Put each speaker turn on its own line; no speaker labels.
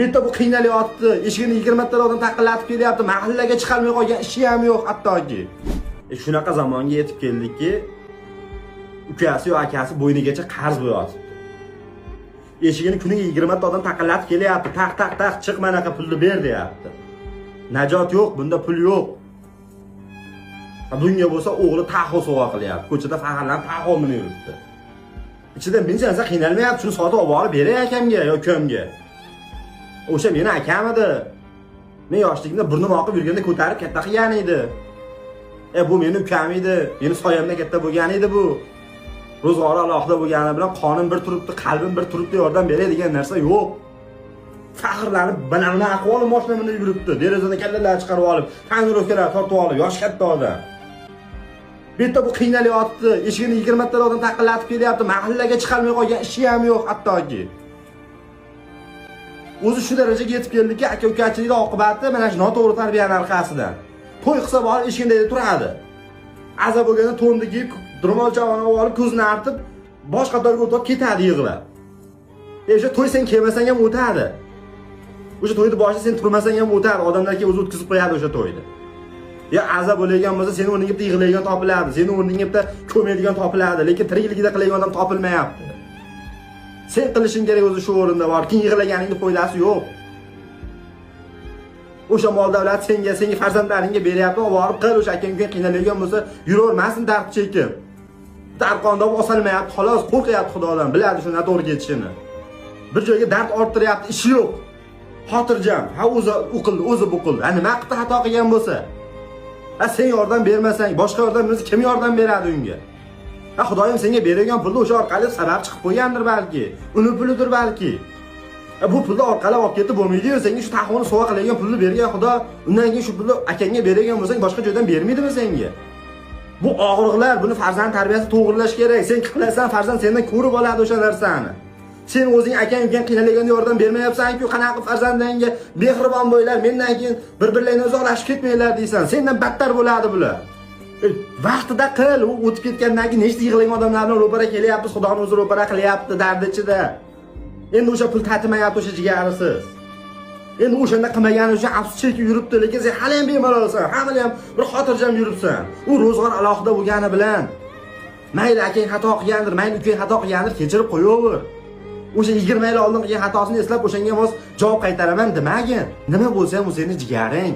Bitta bu qiynalyapti. Eshigini 20 ta odam taqillatib kelyapti. Mahallaga chiqarmay qolgan ishi ham yo'q hattoki. Shunaqa zamonga yetib keldikki, ukasi yo akasi bo'ynigacha qarz bo'yotibdi. Eshigini kuniga 20 ta odam taqillatib kelyapti. Taq chiq manaqa pulni ber deyapti. Najot yo'q, bunda pul yo'q. Bunga bo'lsa o'g'li taxo sovg'a qilyapti. Ko'chada faxrlanib taxo minib yuribdi. Ichidan men sensa qiynalmayapti, shuni sotib olib beray akamga yo ukamga. O'sha meni akam edi. Men yoshligimda burnim oqib yurganda ko'tarib katta qilgan edi. Bu meni ukam edi. Meni soyamdan katta bo'lgan edi bu. Ro'zg'ori alohida bo'lgani bilan qonim bir turibdi, qalbim bir turibdi, yordam beray degan narsa yo'q. Faxrlanib, mana ahvoli mashina minib yuribdi. Derazadan kallalar chiqarib olib, tonirovkalar tortib olib, yosh katta odam. Bitta bu qiynalyapti. Eshigini 20 ta odam taqillatib kelyapti. Mahallaga chiqarmay qolgan ishi ham yo'q hattoki. O'zi shu darajaga yetib keldiki, aka-ukachilikning oqibati mana shu noto'g'ri tarbiyaning orqasidan. To'y qilsa borib eshigida turadi. Aza bo'lganda to'nni kiyib, ro'molchavani olib, ko'zini artib, boshqa to'yga o'tib ketadi yig'lab. O'sha to'y sen kelmasang ham o'tadi. O'sha to'yni boshida sen turmasang ham o'tadi. Odamlarga o'zi o'tkazib qo'yadi o'sha to'yni. Ya aza bo'lgan bo'lsa, seni o'rningga bitta yig'laydigan topiladi, seni o'rningga bitta ko'maydigan topiladi, lekin tirikligida qiladigan odam topilmayapti. Sen qilishing kerak o'zi shu o'rinda bor. Keyin yig'laganingning foydasi yo'q. O'sha mol davlat senga farzandlaringga beryapti, borib qil, o'sha akangga qiynaladigan bo'lsa, yuravermasin dard chekib. Darqonda osilmayapti, xolos qo'rqyapti Xudodan, biladi shu noto'g'ri ketishini. Bir joyga dard orttiryapti, ishi yo'q. Xotirjam, o'zi o'qildi, o'zi bu qildi. Nima qildi xato qilgan bo'lsa? Sen yordam bermasang, boshqa yordam bersa kim yordam beradi unga? Xudoyim senga bergan pulni o'sha orqali sabab chiqib qo'ygandir balki. Uni pulidir balki. Bu pulni orqalab olib ketib bo'lmaydi-yu, senga shu taxoni sovg'a qilgan pulni bergan Xudo, undan keyin shu pulni akangga bergan bo'lsang, boshqa joydan bermaydimi senga? Bu og'riqlar, buni farzand tarbiyasi to'g'rilash kerak. Sen qilasan, farzand sendan ko'rib oladi o'sha narsani. Sen o'zing akang-ukang qiynalganda yordam bermayapsan-ku, qanaqa farzandingga mehribon bo'ylar, mendan keyin bir-birlaringni uzoqlashib ketmanglar deysan. Sendan battar bo'ladi bular. Vaqtida qil, u o'tib ketgandan keyin nechta yig'lagan odamlar bilan ro'para kelyapmiz, Xudoning o'zi ro'para qilyapti dardi ichida. Endi o'sha pul tatimayapti o'sha jigarisiz. Endi o'shanda qilmagani uchun afsus chekib yuribdi, lekin sen hali ham bemalolsan, hali ham bir xotirjam yuribsan. U ro'zg'or alohida bo'lgani bilan mayli akang xato qilgandir, mayli ukang xato qilgandir, kechirib qo'yaver. O'sha 20 yil oldin qilgan xatosini eslab o'shanga mos javob qaytaraman demagin. Nima bo'lsa ham u sening jigaring.